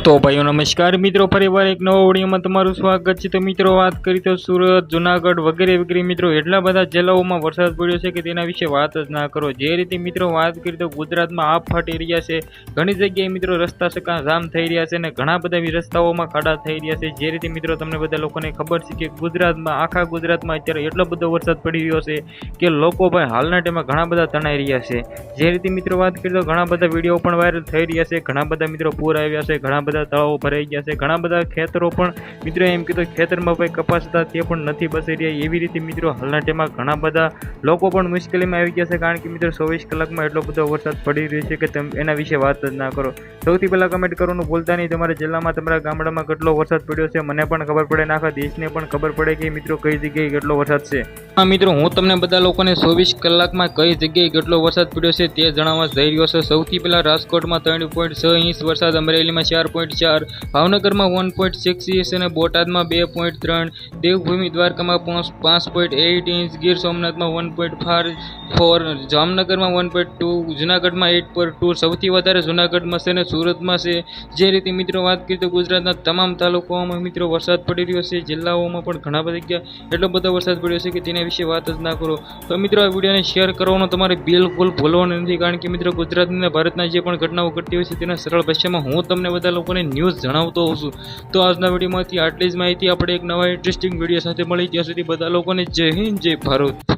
तो भाइयों नमस्कार मित्रों फरीवार एक नवा विडियो में तमारुं स्वागत है। तो मित्रों बात करी तो सूरत जूनागढ़ वगैरह वगैरह मित्रों एटला बधा जिल्लाओं में वरसाद पड्यो छे के तेना विषे वात ज ना करो। जे रीते मित्रों बात करी तो गुजरात में आप फाटी रह्या छे, घणी जग्याए मित्रों रस्ता सका जाम थई रह्या छे ने घणा बधा रस्ताओं में खाड़ा थई रह्या छे। जे रीते मित्रों तमने बधा लोकोने खबर छे के गुजरात में आखा गुजरात में अत्यारे एटलो बधो वरसाद पड़ी रह्यो छे के लोको भाई हालना टाइम में घणा बधा तणाई रह्या छे। जे रीते मित्रों बात करी तो घणा बधा विडियो पण वायरल थई रह्या छे, घणा बधा मित्रों पूर आव्या छे, घणा बधा तळावो भराई गया छे, घणा बधा खेतरो पण मित्रों एम कीधुं खेतरमां भाई कपास हता ते पण नथी बसाई रह्या। एवी रीते मित्रों हालना टाइममां घणा बधा लोको पण मुश्केलीमां आवी गया छे, कारण के मित्रों 24 कलाकमां एटलो बधो वरसाद पड़ी रह्यो छे के तमे एना विषे वात ज ना करो। सौथी पहेला कमेंट करवानुं भूलता नहीं, तमारा जिल्लामां तमारा गामडामां કેટલો વરસાદ પડ્યો છે મને પણ ખબર પડે ને આખા દેશને પણ ખબર પડે કે મિત્રો કઈ જગ્યાએ કેટલો વરસાદ છે। હા મિત્રો, હું તમને બધા લોકોને 24 કલાકમાં કઈ જગ્યાએ કેટલો વરસાદ પડ્યો છે તે જણાવવા જઈ રહ્યો છું। સૌથી પહેલા રાજકોટમાં 3.6 ઇંચ વરસાદ, અમરેલીમાં 4.4, ભાવનગરમાં 1.6 ઇંચ અને બોટાદમાં 2.3, દેવભૂમિ દ્વારકામાં 5.8 ઇંચ, ગીર સોમનાથમાં 1.4, જામનગરમાં 1.2, જૂનાગઢમાં 8.2, સૌથી વધારે જૂનાગઢમાં છે ને સુરતમાં છે। જે રીતે મિત્રો વાત કરીએ તો ગુજરાતના તમામ તાલુકાઓમાં મિત્રો વરસાદ પડી રહ્યો છે, જિલ્લાઓમાં પણ ઘણા બધા જગ્યા એટલો બધો વરસાદ પડ્યો છે કે તેના વિશે વાત જ ના કરો। તો મિત્રો આ વિડીયોને શેર કરવાનો તમારે બિલકુલ ભૂલવાનું નથી, કારણ કે મિત્રો ગુજરાતની અને ભારતના જે પણ ઘટનાઓ ઘટતી હોય છે તેના સરળ ભાષામાં હું તમને બધા લોકોને ન્યૂઝ જણાવતો હોઉં છું। તો આજના વિડીયોમાંથી આટલી જ માહિતી, આપણે એક નવા ઇન્ટરેસ્ટિંગ વિડીયો સાથે મળી, ત્યાં સુધી બધા લોકોને જય હિન્દ જય ભારત।